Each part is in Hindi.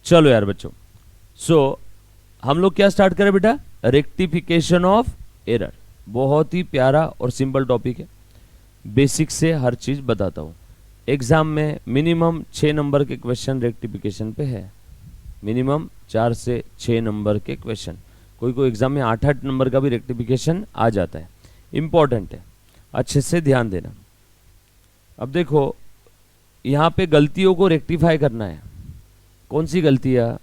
चलो यार बच्चों, हम लोग क्या स्टार्ट करें बेटा, रेक्टिफिकेशन ऑफ एरर। बहुत ही प्यारा और सिंपल टॉपिक है, बेसिक से हर चीज बताता हूँ। एग्जाम में मिनिमम 6 नंबर के क्वेश्चन रेक्टिफिकेशन पे है, मिनिमम 4 से 6 नंबर के क्वेश्चन, कोई कोई एग्जाम में 8-8 नंबर का भी रेक्टिफिकेशन आ जाता है। इंपॉर्टेंट है, अच्छे से ध्यान देना। अब देखो यहाँ पे गलतियों को रेक्टिफाई करना है। कौन सी गलतियाँ?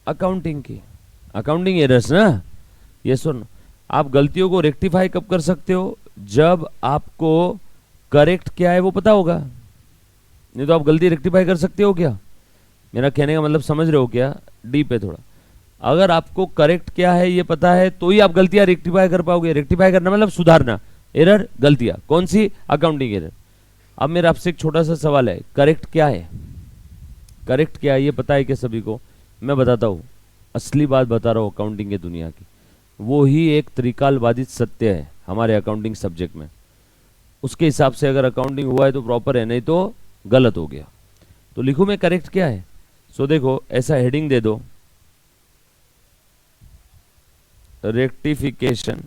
अकाउंटिंग की, अकाउंटिंग एरर्स ना, ये सुन। आप गलतियों को रेक्टिफाई कब कर सकते हो? जब आपको करेक्ट क्या है वो पता होगा, नहीं तो आप गलती रेक्टिफाई कर सकते हो क्या? मेरा कहने का मतलब समझ रहे हो क्या? डीप है थोड़ा। अगर आपको करेक्ट क्या है ये पता है तो ही आप गलतियां रेक्टिफाई कर पाओगे। रेक्टिफाई करना मतलब सुधारना, एरर गलतियां। कौन सी? Accounting error. अब मेरा आपसे एक छोटा सा सवाल है, करेक्ट क्या है? करेक्ट क्या है ये पता है क्या सभी को? मैं बताता हूँ, असली बात बता रहा हूँ अकाउंटिंग की दुनिया की। वो ही एक त्रिकालबाधित सत्य है हमारे अकाउंटिंग सब्जेक्ट में। उसके हिसाब से अगर अकाउंटिंग हुआ है तो प्रॉपर है, नहीं तो गलत हो गया। तो लिखूं मैं करेक्ट क्या है? देखो ऐसा हेडिंग दे दो, रेक्टिफिकेशन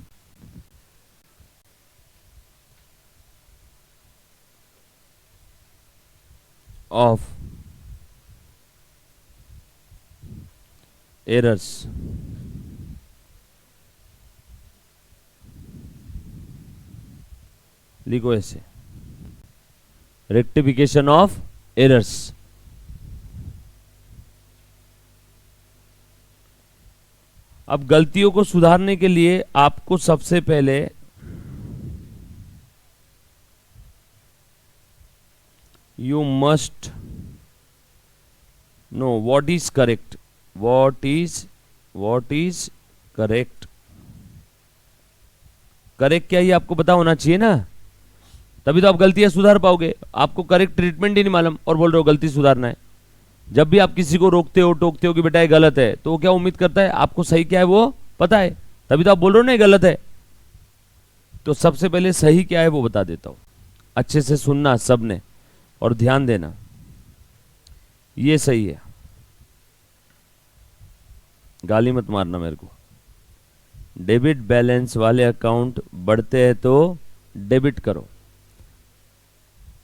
ऑफ एरर्स। लिखो ऐसे, रेक्टिफिकेशन ऑफ एरर्स। अब गलतियों को सुधारने के लिए आपको सबसे पहले you must know what is correct, what is correct. Correct क्या, ये आपको पता होना चाहिए ना, तभी तो आप गलतियां सुधार पाओगे। आपको करेक्ट ट्रीटमेंट ही नहीं मालूम और बोल रहे हो गलती सुधारना है। जब भी आप किसी को रोकते हो, टोकते हो कि बेटा ये गलत है, तो वो क्या उम्मीद करता है आपको सही क्या है वो पता है, तभी तो आप बोल रहे हो ना ये गलत है। तो सबसे पहले सही क्या है वो बता देता हूं, अच्छे से सुनना सबने और ध्यान देना। ये सही है, गाली मत मारना मेरे को। डेबिट बैलेंस वाले अकाउंट बढ़ते हैं तो डेबिट करो,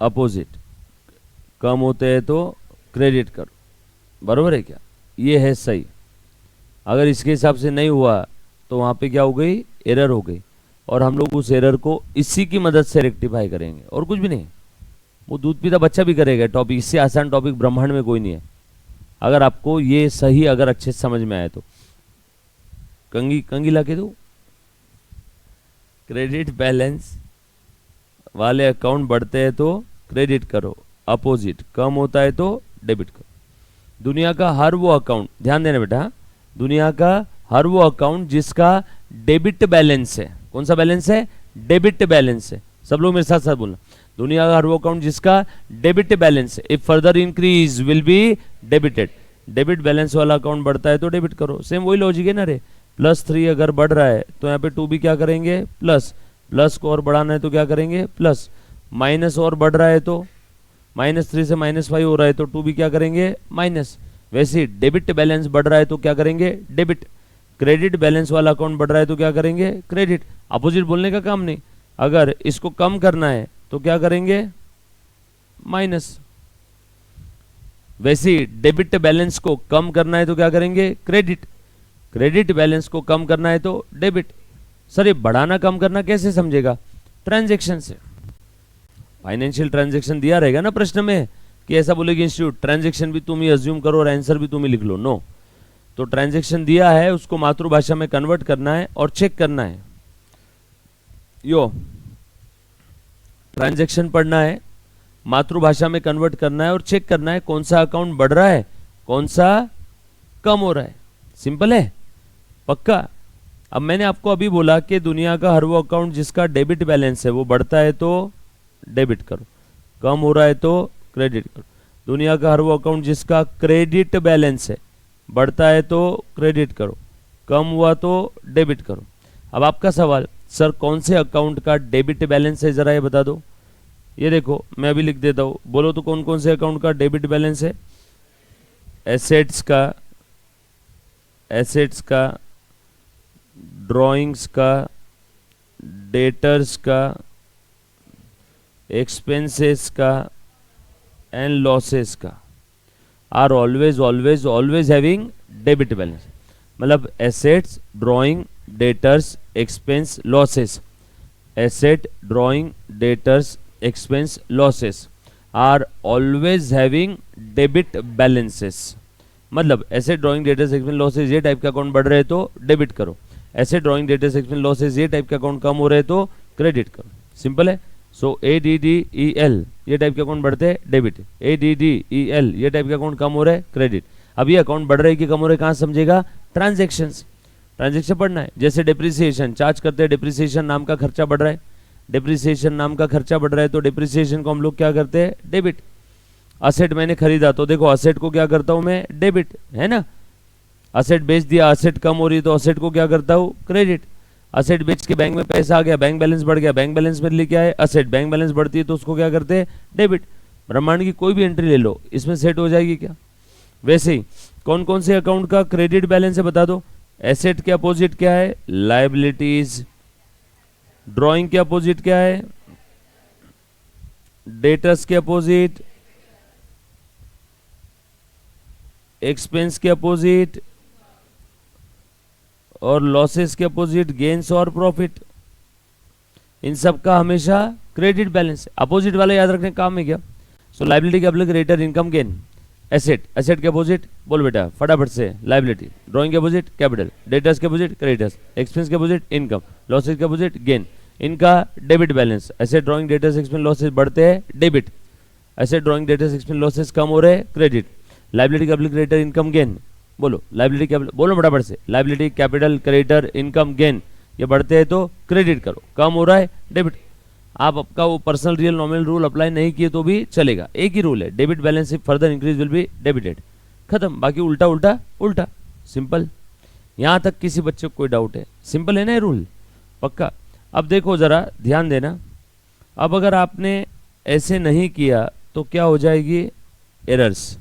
अपोजिट कम होते हैं तो क्रेडिट करो। बरोबर है क्या? ये है सही। अगर इसके हिसाब से नहीं हुआ तो वहां पे क्या हो गई, एरर हो गई, और हम लोग उस एरर को इसी की मदद से रेक्टिफाई करेंगे और कुछ भी नहीं। वो दूध पीता बच्चा भी करेगा टॉपिक, इससे आसान टॉपिक ब्रह्मांड में कोई नहीं है। अगर आपको ये सही अगर अच्छे से समझ में आए तो कंगी ला के दो। क्रेडिट बैलेंस वाले अकाउंट बढ़ते हैं तो क्रेडिट करो, अपोजिट कम होता है तो डेबिट करो। दुनिया का हर वो अकाउंट, ध्यान देना बेटा, दुनिया का हर वो अकाउंट जिसका डेबिट बैलेंस है, कौन सा बैलेंस है? डेबिट बैलेंस है। सब लोग मेरे साथ साथ बोलना, दुनिया का हर वो अकाउंट जिसका डेबिट बैलेंस है, if further increase will be debited. Debit balance वाला अकाउंट बढ़ता है तो डेबिट करो। सेम वही लॉजिक है ना रे। +3 अगर बढ़ रहा है तो यहाँ पे 2 भी क्या करेंगे, प्लस। प्लस को और बढ़ाना है तो क्या करेंगे, प्लस। माइनस और बढ़ रहा है तो -3 से -5 हो रहा है तो 2 भी क्या करेंगे, माइनस। वैसे डेबिट बैलेंस बढ़ रहा है तो क्या करेंगे, डेबिट। क्रेडिट बैलेंस वाला अकाउंट बढ़ रहा है तो क्या करेंगे, क्रेडिट। अपोजिट बोलने का काम नहीं। अगर इसको कम करना है तो क्या करेंगे, माइनस। वैसे डेबिट बैलेंस को कम करना है तो क्या करेंगे, क्रेडिट। क्रेडिट बैलेंस को कम करना है तो डेबिट। सर ये बढ़ाना कम करना कैसे समझेगा? ट्रांजैक्शन से। फाइनेंशियल ट्रांजैक्शन दिया रहेगा ना प्रश्न में कि ऐसा बोलेगी इंस्टीट्यूट, ट्रांजैक्शन भी तुम ही अज्यूम करो और आंसर भी तुम ही लिख लो। नो, तो ट्रांजैक्शन दिया है उसको मातृभाषा में कन्वर्ट करना है और चेक करना है। यो ट्रांजैक्शन पढ़ना है, मातृभाषा में कन्वर्ट करना है और चेक करना है कौन सा अकाउंट बढ़ रहा है, कौन सा कम हो रहा है। सिंपल है, पक्का। अब मैंने आपको अभी बोला कि दुनिया का हर वो अकाउंट जिसका डेबिट बैलेंस है वो बढ़ता है तो डेबिट करो, कम हो रहा है तो क्रेडिट करो। दुनिया का हर वो अकाउंट जिसका क्रेडिट बैलेंस है बढ़ता है तो क्रेडिट करो, कम हुआ तो डेबिट करो। अब आपका सवाल, सर कौन से अकाउंट का डेबिट बैलेंस है जरा ये बता दो। ये देखो मैं अभी लिख देता हूं, बोलो तो कौन कौन से अकाउंट का डेबिट बैलेंस है। एसेट्स का एसेट्स का, ड्राइंग्स का, डेटर्स का, एक्सपेंसेस का एंड लॉसेस का are always always always having debit balance. मतलब assets, drawing, debtors, expense, losses, asset, drawing, debtors, expense, losses are always having debit balances. मतलब asset, drawing, debtors, expense, losses ये टाइप के अकाउंट बढ़ रहे तो डेबिट करो, asset, drawing, debtors, expense, losses ये टाइप के अकाउंट कम हो रहे तो क्रेडिट करो। सिंपल है। सो ADDEL ये टाइप के अकाउंट बढ़ते हैं डेबिट, ADDEL ये टाइप के अकाउंट कम हो रहे हैं क्रेडिट। अब ये अकाउंट बढ़ रहे हैं कि कम हो रहे कहाँ समझेगा? ट्रांजेक्शन्स, ट्रांजेक्शन पढ़ना है। जैसे डिप्रिसिएशन चार्ज करते हैं, डिप्रिसिएशन नाम का खर्चा बढ़ रहा है, डिप्रिसिएशन नाम का खर्चा बढ़ रहा है तो डिप्रिसिएशन को हम लोग क्या करते हैं? डेबिट। असेट मैंने खरीदा तो देखो असेट को क्या करता हूं मैं? डेबिट, है ना। असेट बेच दिया, असेट कम हो रही है तो असेट को क्या करता हूं? क्रेडिट। असेट बेच के बैंक में पैसा आ गया, बैंक बैलेंस बढ़ गया, बैंक बैलेंस में लिखा है असेट, बैंक बैलेंस बढ़ती है तो उसको क्या करते हैं? डेबिट। ब्रह्मांड की कोई भी एंट्री ले लो, इसमें सेट हो जाएगी क्या? वैसे ही कौन कौन से अकाउंट का क्रेडिट बैलेंस है बता दो। एसेट के अपोजिट क्या है? लायबिलिटीज। ड्राइंग के अपोजिट क्या है? डेटर्स के अपोजिट, एक्सपेंस के अपोजिट, और लॉसेस के अपोजिट गेन्स और प्रॉफिट। इन सब का हमेशा क्रेडिट बैलेंस। अपोजिट वाला याद रखने काम में क्या? सो लायबिलिटी के अपोजिट रेटर इनकम गेन। एसेट, एसेट के अपोजिट बोल बेटा फटाफट से लायबिलिटी। ड्राइंग के अपोजिट कैपिटल, डेटर्स के अपोजिट क्रेडिटर्स, एक्सपेंस के अपोजिट इनकम, लॉसेस के अपोजिट गेन। इनका debit balance. Asset, drawing, debtors, expense, losses बढ़ते हैं debit, asset, drawing, debtors, expense, losses कम हो रहे हैं क्रेडिट। लायबिलिटी के अपोजिट रेटर इनकम गेन। बोलो लायबिलिटी कैपिटल, बोलो फटाफट से। Liability capital creditor income gain ये बढ़ते हैं तो क्रेडिट करो, कम हो रहा है डेबिट। आप आपका वो personal real nominal rule apply नहीं किए तो भी चलेगा, एक ही रूल है, debit balance if further increase will be debited. खत्म, बाकी उल्टा उल्टा उल्टा। सिंपल। यहां तक किसी बच्चे को कोई डाउट है? सिंपल है ना ये रूल? पक्का। अब देखो जरा ध्यान देना, अब अगर आपने ऐसे नहीं किया तो क्या हो जाएगी? एरर्स।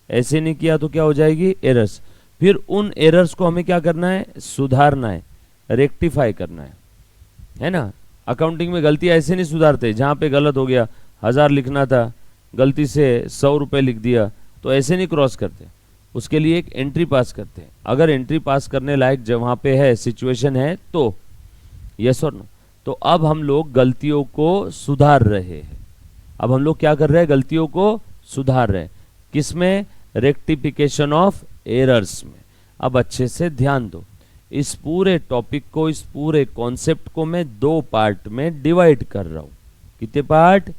ऐसे नहीं किया तो क्या हो जाएगी? एरर्स। फिर उन एरर्स को हमें क्या करना है? सुधारना है, रेक्टिफाई करना है ना। अकाउंटिंग में गलती ऐसे नहीं सुधारते, जहां पे गलत हो गया 1000 लिखना था गलती से 100 रुपए लिख दिया तो ऐसे नहीं क्रॉस करते, उसके लिए एक एंट्री पास करते हैं। अगर एंट्री पास करने लायक जब वहां पे है, सिचुएशन है तो यस और नो। तो अब हम लोग गलतियों को सुधार रहे हैं। अब हम लोग क्या कर रहे हैं? गलतियों को सुधार रहे हैं। किसमें? रेक्टिफिकेशन ऑफ एरर्स में। अब अच्छे से ध्यान दो, इस पूरे टॉपिक को, इस पूरे कॉन्सेप्ट को मैं 2 पार्ट में डिवाइड कर रहा हूं। कितने पार्ट?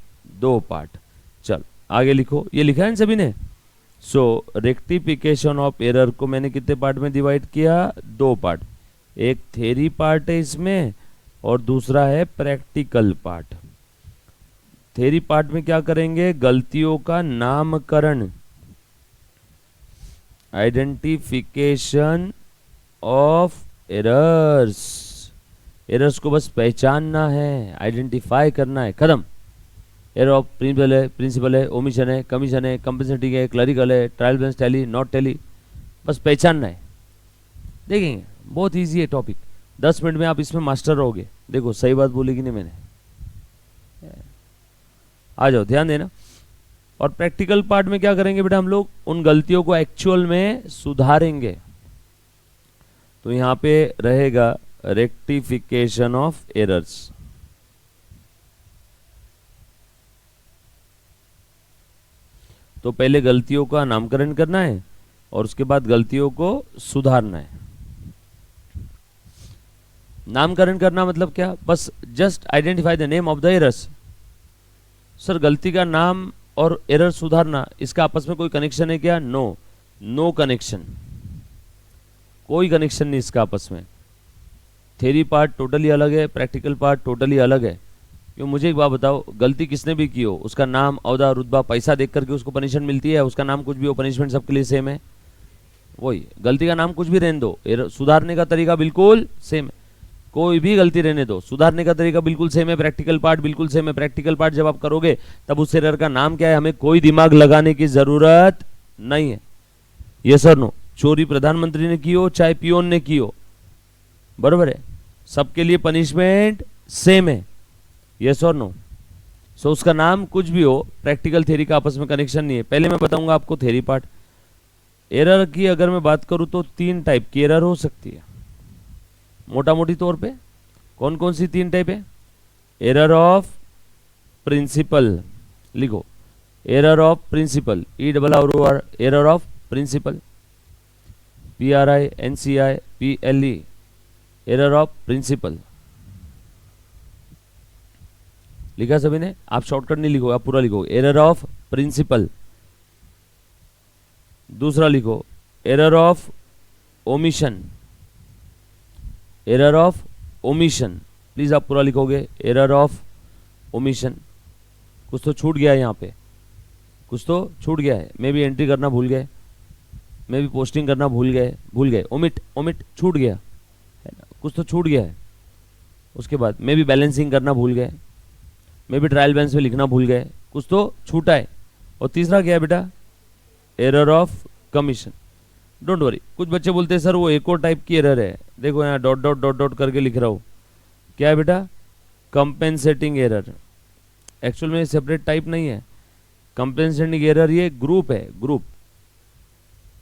2 पार्ट। चल आगे लिखो, ये लिखा है सभी ने। सो रेक्टिफिकेशन ऑफ एरर को मैंने कितने पार्ट में डिवाइड किया? 2 पार्ट। एक थ्योरी पार्ट है इसमें और दूसरा है प्रैक्टिकल पार्ट। थ्योरी पार्ट में क्या करेंगे? गलतियों का नामकरण, आइडेंटिफिकेशन ऑफ एरर्स। एरर्स को बस पहचानना है, आइडेंटिफाई करना है, खत्म। एरर ऑफ प्रिंसिपल है, ओमिशन है, कमीशन है, कंपनसेटिंग है, क्लरिकल है, trial balance tally, not tally, बस पहचानना है। देखेंगे बहुत इजी है टॉपिक, 10 मिनट में आप इसमें मास्टर रहोगे। देखो सही बात बोली कि नहीं मैंने? आ जाओ ध्यान देना। और प्रैक्टिकल पार्ट में क्या करेंगे बेटा? हम लोग उन गलतियों को एक्चुअल में सुधारेंगे। तो यहां पे रहेगा रेक्टिफिकेशन ऑफ एरर्स। तो पहले गलतियों का नामकरण करना है और उसके बाद गलतियों को सुधारना है। नामकरण करना मतलब क्या? बस just identify the name of the errors. Sir गलती का नाम और एरर सुधारना, इसका आपस में कोई कनेक्शन है क्या? नो, नो कनेक्शन, कोई कनेक्शन नहीं इसका आपस में। थ्योरी पार्ट टोटली अलग है, प्रैक्टिकल पार्ट टोटली अलग है। क्यों? मुझे एक बात बताओ, गलती किसने भी की हो, उसका नाम, औहदा, रुतबा, पैसा देख करके उसको पनिशमेंट मिलती है? उसका नाम कुछ भी हो, पनिशमेंट सबके लिए सेम है। वही गलती का नाम कुछ भी रहने दो, सुधारने का तरीका बिल्कुल सेम है। कोई भी गलती रहने दो, सुधारने का तरीका बिल्कुल सेम है। प्रैक्टिकल पार्ट बिल्कुल सेम है। प्रैक्टिकल पार्ट जब आप करोगे तब उस एरर का नाम क्या है, हमें कोई दिमाग लगाने की जरूरत नहीं है। यस और नो? चोरी प्रधानमंत्री ने की हो चाहे पियोन ने की हो, बरोबर है, सबके लिए पनिशमेंट सेम है, यस और नो। सो उसका नाम कुछ भी हो, प्रैक्टिकल थ्योरी का आपस में कनेक्शन नहीं है। पहले मैं बताऊंगा आपको थ्योरी पार्ट। एरर की अगर मैं बात करूं तो 3 टाइप की एरर हो सकती है मोटा मोटी तौर पे। कौन कौन सी 3 टाइप है? एरर ऑफ प्रिंसिपल, लिखो, error of principle, ERR, error of principle, PRINCIPLE, error of principle. लिखा सभी ने? आप शॉर्टकट नहीं लिखो, आप पूरा लिखो, एरर ऑफ प्रिंसिपल। दूसरा लिखो error of omission, error of omission, please आप पूरा लिखोगे, एरर ऑफ ओमिशन। कुछ तो छूट गया है यहाँ पे, कुछ तो छूट गया है, मे भी एंट्री करना भूल गए, मे भी पोस्टिंग करना भूल गए, ओमिट छूट गया है ना, कुछ तो छूट गया है। उसके बाद मे भी बैलेंसिंग करना भूल गए, मे भी ट्रायल बैलेंस में लिखना भूल गए, कुछ तो छूटा है। और तीसरा क्या है बेटा? Error of commission. Don't worry, कुछ बच्चे बोलते हैं सर वो एक और टाइप की एरर है, देखो यहाँ डॉट डॉट डॉट डॉट करके लिख रहा हूँ, क्या है बेटा? Compensating error. एक्चुअल में सेपरेट टाइप नहीं है, कंपेंसेटिंग एरर ये ग्रुप है, ग्रुप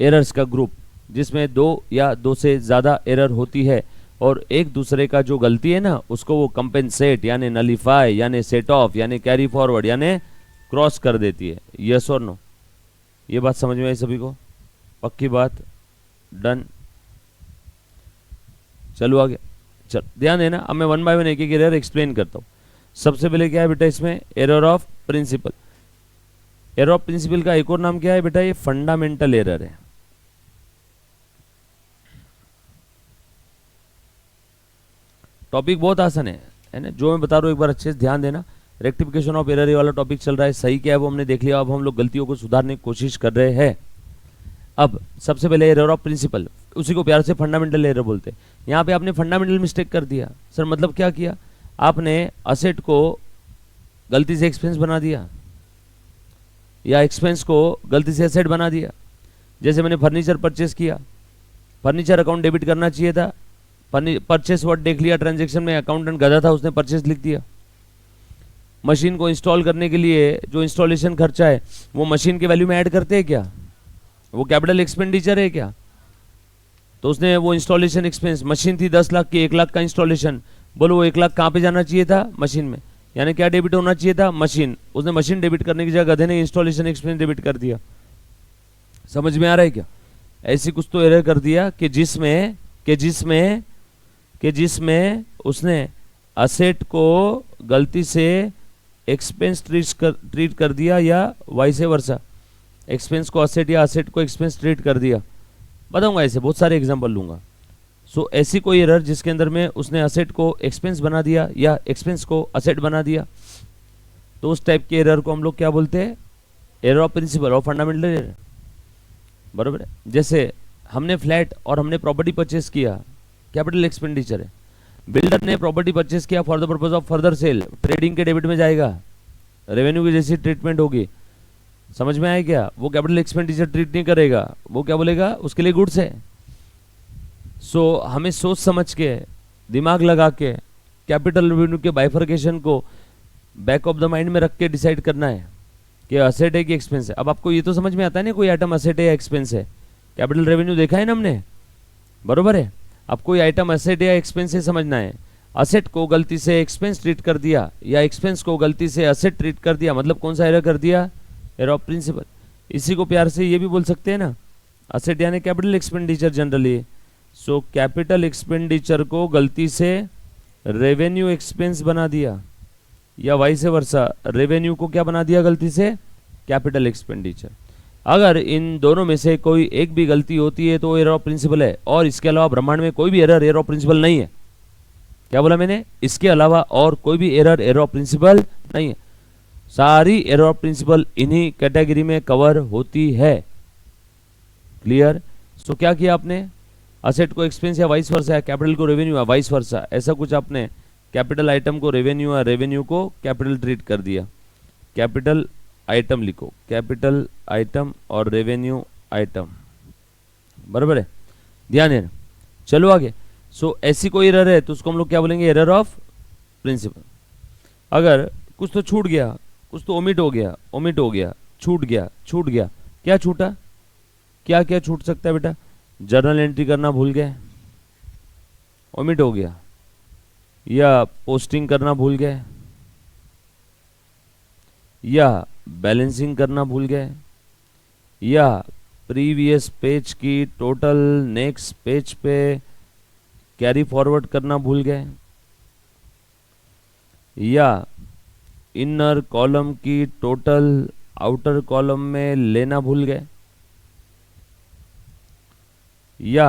एरर्स का ग्रुप, जिसमें 2 या 2 से ज़्यादा एरर होती है और एक दूसरे का जो गलती है ना उसको वो कंपेंसेट यानी नलीफाई यानी सेट ऑफ यानी कैरी फॉरवर्ड यानी क्रॉस कर देती है, यस और नो। ये बात समझ में आई सभी को? पक्की बात? डन। चलो आगे, चल ध्यान देना। अब मैं 1 बाय 1 एक एक एरर एक्सप्लेन करता हूँ। सबसे पहले क्या है बेटा इसमें? Error of principle. Error of principle का एक और नाम क्या है बेटा? ये फंडामेंटल एरर है। टॉपिक बहुत आसान है ना, जो मैं बता रहा हूँ एक बार अच्छे से ध्यान देना। रेक्टिफिकेशन ऑफ एरर वाला टॉपिक चल रहा है, सही क्या है वो हमने देख लिया। अब हम लोग गलतियों को सुधारने की कोशिश कर रहे हैं। अब सबसे पहले एरर ऑफ प्रिंसिपल, उसी को प्यार से फंडामेंटल एरर बोलते हैं। यहाँ पे आपने फंडामेंटल मिस्टेक कर दिया। सर मतलब क्या किया? आपने असेट को गलती से एक्सपेंस बना दिया या एक्सपेंस को गलती से एसेट बना दिया। जैसे मैंने फर्नीचर परचेस किया, फर्नीचर अकाउंट डेबिट करना चाहिए था, परचेस वर्ड देख लिया ट्रांजैक्शन में, अकाउंटेंट गधा था, उसने परचेस लिख दिया। मशीन को इंस्टॉल करने के लिए जो इंस्टॉलेशन खर्चा है वो मशीन के वैल्यू में ऐड करते हैं क्या? वो कैपिटल एक्सपेंडिचर है क्या? तो उसने वो इंस्टॉलेशन एक्सपेंस, मशीन थी 10 लाख की, 1 लाख का इंस्टॉलेशन, बोलो वो 1 लाख कहाँ पे जाना चाहिए था? मशीन में। यानी क्या डेबिट होना चाहिए था? मशीन। उसने मशीन डेबिट करने की जगह गधे ने इंस्टॉलेशन एक्सपेंस डेबिट कर दिया। समझ में आ रहा है क्या? ऐसी कुछ तो एरर कर दिया कि जिसमें उसने असेट को गलती से एक्सपेंस ट्रीट कर दिया या वाइस वर्सा, एक्सपेंस को असेट या असेट को एक्सपेंस ट्रीट कर दिया। बताऊंगा, ऐसे बहुत सारे एग्जांपल लूंगा। सो ऐसी कोई एरर जिसके अंदर में उसने असेट को एक्सपेंस बना दिया या एक्सपेंस को असेट बना दिया, तो उस टाइप के एरर को हम लोग क्या बोलते हैं? एरर ऑफ प्रिंसिपल और फंडामेंटल एरर, बराबर है। जैसे हमने फ्लैट और हमने प्रॉपर्टी परचेस किया, कैपिटल एक्सपेंडिचर है। बिल्डर ने प्रॉपर्टी परचेस किया for the purpose of further sale, trading के डेबिट में जाएगा, रेवेन्यू की जैसी ट्रीटमेंट होगी। समझ में आया क्या? वो कैपिटल एक्सपेंडिचर ट्रीट नहीं करेगा, वो क्या बोलेगा? उसके लिए गुड्स है। सो हमें सोच समझ के, दिमाग लगा के कैपिटल रेवेन्यू के बाइफर्केशन को बैक ऑफ द माइंड में रख के डिसाइड करना है कि असेट है कि एक्सपेंस है। अब आपको ये तो समझ में आता है ना कोई आइटम असेट है या एक्सपेंस है? कैपिटल रेवेन्यू देखा है ना हमने, बरोबर है। अब कोई आइटम असेट है या एक्सपेंस है समझना है। असेट को गलती से एक्सपेंस ट्रीट कर दिया या एक्सपेंस को गलती से असेट ट्रीट कर दिया, मतलब कौन सा एरर कर दिया? Error of principle. इसी को प्यार से ये भी बोल सकते हैं ना, असेट यानी capital expenditure generally. So capital expenditure को गलती से रेवेन्यू एक्सपेंस बना दिया या वाइस वर्सा, रेवेन्यू को क्या बना दिया गलती से? Capital expenditure. अगर इन दोनों में से कोई एक भी गलती होती है तो एरर ऑफ प्रिंसिपल है, और इसके अलावा ब्रह्मांड में कोई भी एरर एरर ऑफ प्रिंसिपल नहीं है। क्या बोला मैंने? इसके अलावा और कोई भी एरर ऑफ प्रिंसिपल नहीं है। सारी एरर ऑफ प्रिंसिपल इन्हीं कैटेगरी में कवर होती है। क्लियर? सो क्या किया आपने? असेट को एक्सपेंस या वाइस वर्सा, कैपिटल को रेवेन्यू या वाइस वर्सा, ऐसा कुछ आपने कैपिटल आइटम को रेवेन्यू या रेवेन्यू को कैपिटल ट्रीट कर दिया। कैपिटल आइटम लिखो, कैपिटल आइटम और रेवेन्यू आइटम, बराबर है, ध्यान देना। चलो आगे। सो ऐसी कोई एरर है तो उसको हम लोग क्या बोलेंगे, एरर ऑफ प्रिंसिपल। अगर कुछ तो छूट गया, कुछ तो ओमिट हो गया, ओमिट हो गया, छूट गया, छूट गया, क्या छूटा, क्या क्या छूट सकता है बेटा, जर्नल एंट्री करना भूल गए, ओमिट हो गया, या पोस्टिंग करना भूल गए, या बैलेंसिंग करना भूल गए, या प्रीवियस पेज की टोटल नेक्स्ट पेज पे कैरी फॉरवर्ड करना भूल गए, या इनर कॉलम की टोटल आउटर कॉलम में लेना भूल गए, या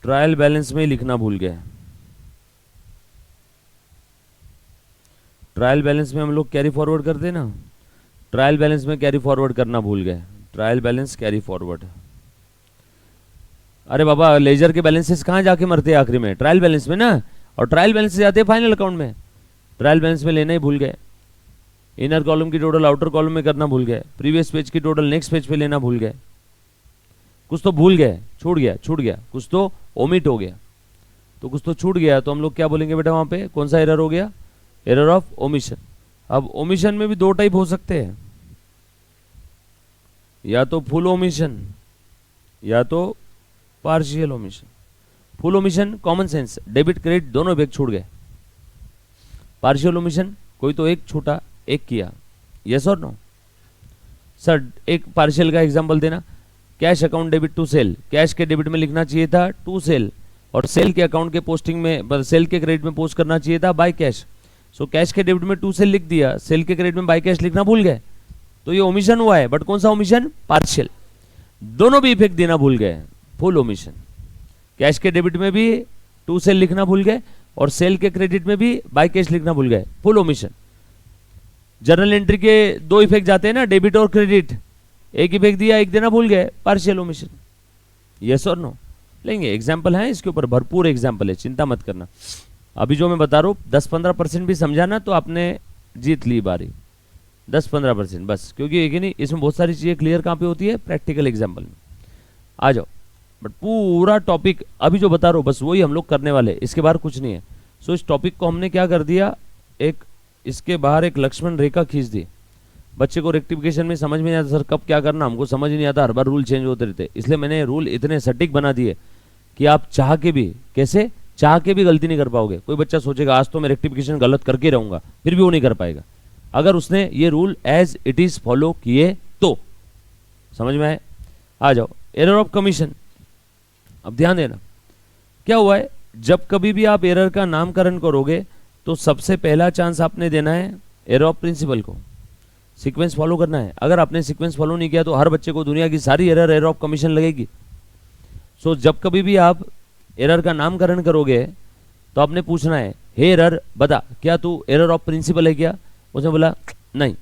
ट्रायल बैलेंस में लिखना भूल गए। ट्रायल बैलेंस में हम लोग कैरी फॉरवर्ड करते हैं ना, ट्रायल बैलेंस में कैरी फॉरवर्ड करना भूल गए, ट्रायल बैलेंस कैरी फॉरवर्ड। अरे बाबा लेजर के बैलेंसेस कहाँ जाके मरते हैं आखिरी में, ट्रायल बैलेंस में ना, और ट्रायल बैलेंस जाते हैं फाइनल अकाउंट में। ट्रायल बैलेंस में लेना ही भूल गए, इनर कॉलम की टोटल आउटर कॉलम में करना भूल गए, प्रीवियस पेज की टोटल नेक्स्ट पेज पे लेना भूल गए। कुछ तो भूल गए, छूट गया, छूट गया, कुछ तो ओमिट हो गया, तो कुछ तो छूट गया, तो हम लोग क्या बोलेंगे बेटा वहां पे, कौन सा एरर हो गया, एरर ऑफ ओमिशन। अब ओमिशन में भी दो टाइप हो सकते हैं, या तो फुल ओमिशन या तो partial omission. Full omission common sense, debit credit दोनों इफेक्ट छूट गए। पार्शियल ओमिशन कोई तो एक छूटा, एक किया, यस और नो। सर एक पार्शियल का एग्जांपल देना, cash account debit to sale, cash के डेबिट में लिखना चाहिए था टू सेल, और सेल के अकाउंट के पोस्टिंग में, सेल के क्रेडिट में पोस्ट करना चाहिए था बाय कैश। सो कैश के डेबिट में टू सेल लिख दिया, सेल के क्रेडिट में बाय कैश लिखना भूल गए, तो ये ओमिशन हुआ है। बट कौन सा ओमिशन, पार्शियल। दोनों भी इफेक्ट देना भूल गए, फुल ओमिशन। कैश के डेबिट में भी टू सेल लिखना भूल गए, और सेल के क्रेडिट में भी बाय कैश लिखना भूल गए, फुल ओमिशन। जर्नल एंट्री के दो इफेक्ट जाते हैं ना, डेबिट और क्रेडिट, एक इफेक्ट दिया, एक देना भूल गए, पार्शियल ओमिशन। यस और नो। लेंगे एग्जाम्पल है इसके ऊपर, भरपूर एग्जाम्पल है, चिंता मत करना। अभी जो मैं बता रहा हूँ 10-15% भी समझाना तो आपने जीत ली बारी, 10-15% बस, क्योंकि एक ही नहीं, इसमें बहुत सारी चीजें क्लियर कहाँ पे होती है, प्रैक्टिकल एग्जाम्पल में। आ जाओ। बट पूरा टॉपिक अभी जो बता रहा हूँ बस वही हम लोग करने वाले, इसके बाहर कुछ नहीं है। सो इस टॉपिक को हमने क्या कर दिया, एक इसके बाहर एक लक्ष्मण रेखा खींच दी। बच्चे को रेक्टिफिकेशन में समझ में नहीं आता सर कब क्या करना, हमको समझ नहीं आता, हर बार रूल चेंज होते रहते, इसलिए मैंने रूल इतने सटीक बना दिए कि आप चाह के भी, कैसे चाह के भी गलती नहीं कर पाओगे। कोई बच्चा सोचेगा आज तो मैं रेक्टिफिकेशन गलत करके रहूंगा, फिर भी वो नहीं कर पाएगा अगर उसने ये rule as it is follow किए तो। समझ में आए? आ जाओ। Error of commission. अब ध्यान देना क्या हुआ है, जब कभी भी आप एरर का नामकरण करोगे तो सबसे पहला चांस आपने देना है एरर ऑफ प्रिंसिपल को, सीक्वेंस फॉलो करना है। अगर आपने सीक्वेंस फॉलो नहीं किया तो हर बच्चे को दुनिया की सारी एरर ऑफ कमीशन लगेगी। सो जब कभी भी आप एरर का नामकरण करोगे तो आपने पूछना है, हे एरर बता क्या तू एरर ऑफ प्रिंसिपल है क्या? उसने बोला नहीं।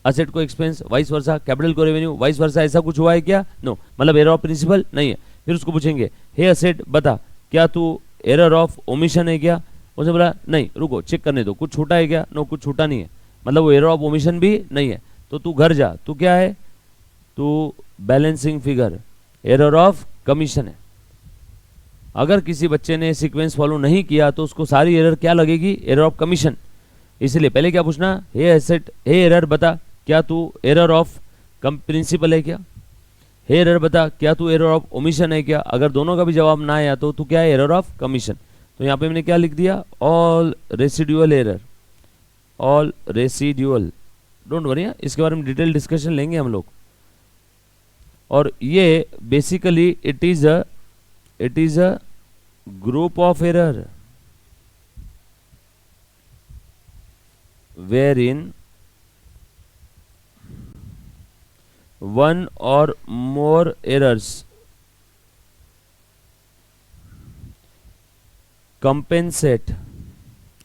असेट को एक्सपेंस वाइस वर्सा, कैपिटल को रेवेन्यू वाइस वर्सा, ऐसा कुछ हुआ है क्या? नो, मतलब एरर ऑफ प्रिंसिपल नहीं है। फिर उसको पूछेंगे, हे असेट बता क्या तू एरर ऑफ ओमिशन है क्या? उसने बोला नहीं, रुको चेक करने दो, कुछ छूटा है क्या? नो, कुछ छूटा नहीं है, मतलब वो एरर ऑफ ओमिशन भी नहीं है। तो तू घर जा, तू क्या है? तू balancing figure, error of commission है। अगर किसी बच्चे ने सीक्वेंस फॉलो नहीं किया तो उसको सारी एरर क्या लगेगी? Error of commission. इसलिए पहले क्या पूछना, हे एसेट, हे एरर बता क्या तू एरर ऑफ प्रिंसिपल है क्या? हे एरर बता क्या तू एरर ऑफ ओमिशन है क्या? अगर दोनों का भी जवाब ना आया तो तू क्या है? Error of commission. तो यहाँ पे मैंने क्या लिख दिया? All residual error, all residual. Don't worry, इसके बारे में डिटेल डिस्कशन लेंगे हम लोग। और ये basically it is a group of error wherein one or more errors compensate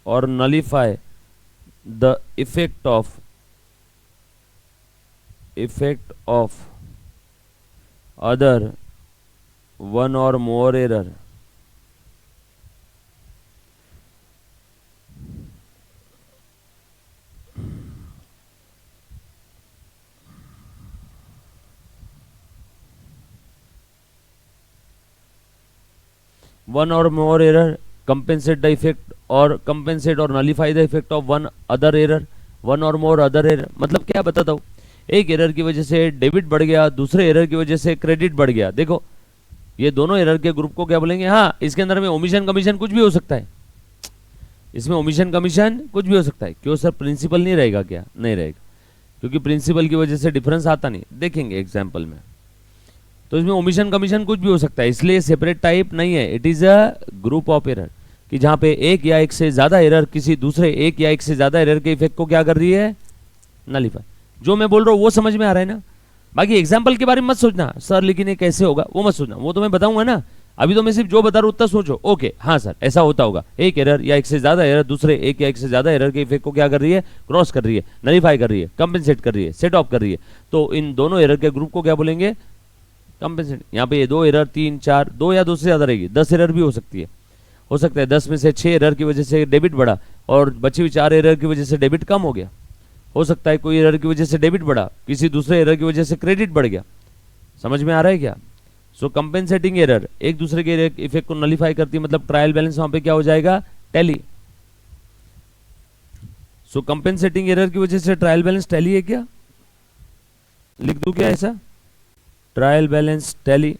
or nullify the effect of other one or more error. One और मोर एरर, कंपेंसेट द इफेक्ट और कंपेंसेट और nullify the effect of one other error, one और मोर अदर एरर। मतलब क्या बताता हूँ, एक एरर की वजह से डेबिट बढ़ गया, दूसरे एरर की वजह से क्रेडिट बढ़ गया। देखो ये दोनों एरर के ग्रुप को क्या बोलेंगे, हाँ इसके अंदर में ओमिशन कमीशन कुछ भी हो सकता है, इसमें ओमिशन कमीशन कुछ भी हो सकता है। क्यों सर, प्रिंसिपल नहीं रहेगा क्या? नहीं रहेगा, क्योंकि प्रिंसिपल की वजह से डिफरेंस आता नहीं, देखेंगे एग्जाम्पल में। तो इसमें ओमिशन कमीशन कुछ भी हो सकता है, इसलिए सेपरेट टाइप नहीं है, it is a group of error, कि जहां पे एक या एक से ज्यादा एरर किसी दूसरे एक या एक से ज्यादा एरर के इफेक्ट को क्या कर रही है, नलीफाई। जो मैं बोल रहा हूँ वो समझ में आ रहा है ना? बाकी एग्जाम्पल के बारे में मत सोचना सर लेकिन ये कैसे होगा, वो मत सोचना, वो तो मैं बताऊंगा ना। अभी तो मैं सिर्फ जो बता रहा हूँ उतना सोचो, ओके हाँ सर ऐसा होता होगा, एक एरर या एक से ज्यादा एरर दूसरे एक या एक से ज्यादा एरर के इफेक्ट को क्या कर रही है, क्रॉस कर रही है, नलीफाई कर रही है, कंपेंसेट कर रही है, सेट ऑफ कर रही है। तो इन दोनों एरर के ग्रुप को क्या बोलेंगे, कंपेंसेट। यहाँ पे ये 2 एरर 3 4, 2 या 2 से ज्यादा रहेगी, 10 एरर भी हो सकती है, हो सकता है 10 में से 6 एरर की वजह से डेबिट बढ़ा और बची हुई 4 एरर की वजह से डेबिट कम हो गया। हो सकता है कोई एरर की वजह से डेबिट बढ़ा, किसी दूसरे एरर की वजह से क्रेडिट बढ़ गया। समझ में आ रहा है क्या? सो कंपेंसेटिंग एरर एक दूसरे के इफेक्ट को नलीफाई करती है, मतलब ट्रायल बैलेंस वहां पे क्या हो जाएगा, टैली। सो कंपेंसेटिंग एरर की वजह से ट्रायल बैलेंस टैली है क्या? लिख दूं क्या ऐसा, ट्रायल बैलेंस टैली,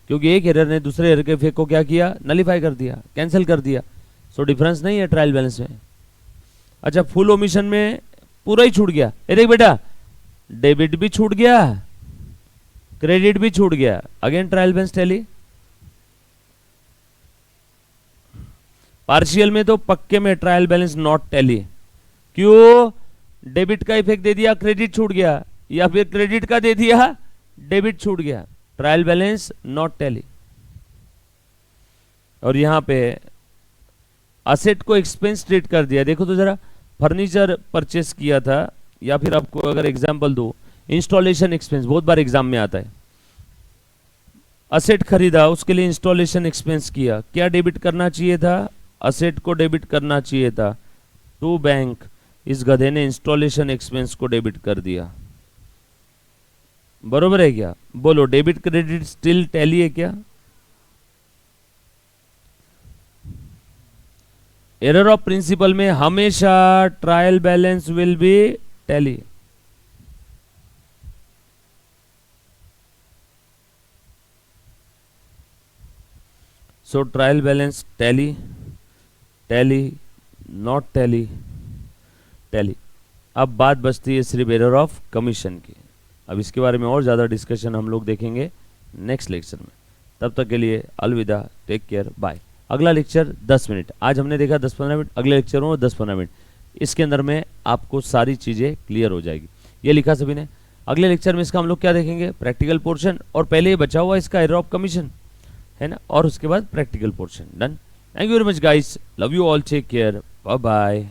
क्योंकि एक एरर ने दूसरे एरर के इफेक्ट को क्या किया, नलीफाई कर दिया, कैंसिल कर दिया। सो डिफरेंस नहीं है ट्रायल बैलेंस में। अच्छा फुल ओमिशन में पूरा ही छूट गया, ये देख बेटा डेबिट भी छूट गया, क्रेडिट भी छूट गया, again trial balance tally. Partial में तो पक्के में ट्रायल बैलेंस नॉट टैली। क्यों? डेबिट का इफेक्ट दे दिया, क्रेडिट छूट गया, या फिर क्रेडिट का दे दिया, डेबिट छूट गया, ट्रायल बैलेंस नॉट टैली। और यहां पे असेट को एक्सपेंस ट्रीट कर दिया। देखो तो जरा, फर्नीचर परचेस किया था, या फिर आपको अगर एग्जांपल दो, इंस्टॉलेशन एक्सपेंस बहुत बार एग्जाम में आता है। असेट खरीदा, उसके लिए इंस्टॉलेशन एक्सपेंस किया, क्या डेबिट करना चाहिए था, असेट को डेबिट करना चाहिए था, टू बैंक। इस गधे ने इंस्टॉलेशन एक्सपेंस को डेबिट कर दिया। बरोबर है क्या? बोलो डेबिट क्रेडिट स्टिल टैली है क्या? एरर ऑफ प्रिंसिपल में हमेशा trial balance will be tally. So trial balance tally, tally not tally, tally. अब बात बचती है सिर्फ एरर ऑफ कमीशन की। अब इसके बारे में और ज़्यादा डिस्कशन हम लोग देखेंगे नेक्स्ट लेक्चर में। तब तक के लिए अलविदा, टेक केयर, बाय। अगला लेक्चर 10 मिनट, आज हमने देखा 10-15 मिनट, अगले लेक्चर में 10-15 मिनट, इसके अंदर में आपको सारी चीज़ें क्लियर हो जाएगी। ये लिखा सभी ने। अगले लेक्चर में इसका हम लोग क्या देखेंगे, प्रैक्टिकल पोर्शन, और पहले ये बचा हुआ इसका एरर ऑफ कमीशन है ना, और उसके बाद practical portion. Done. Thank you very much guys, love you all, take care, bye bye.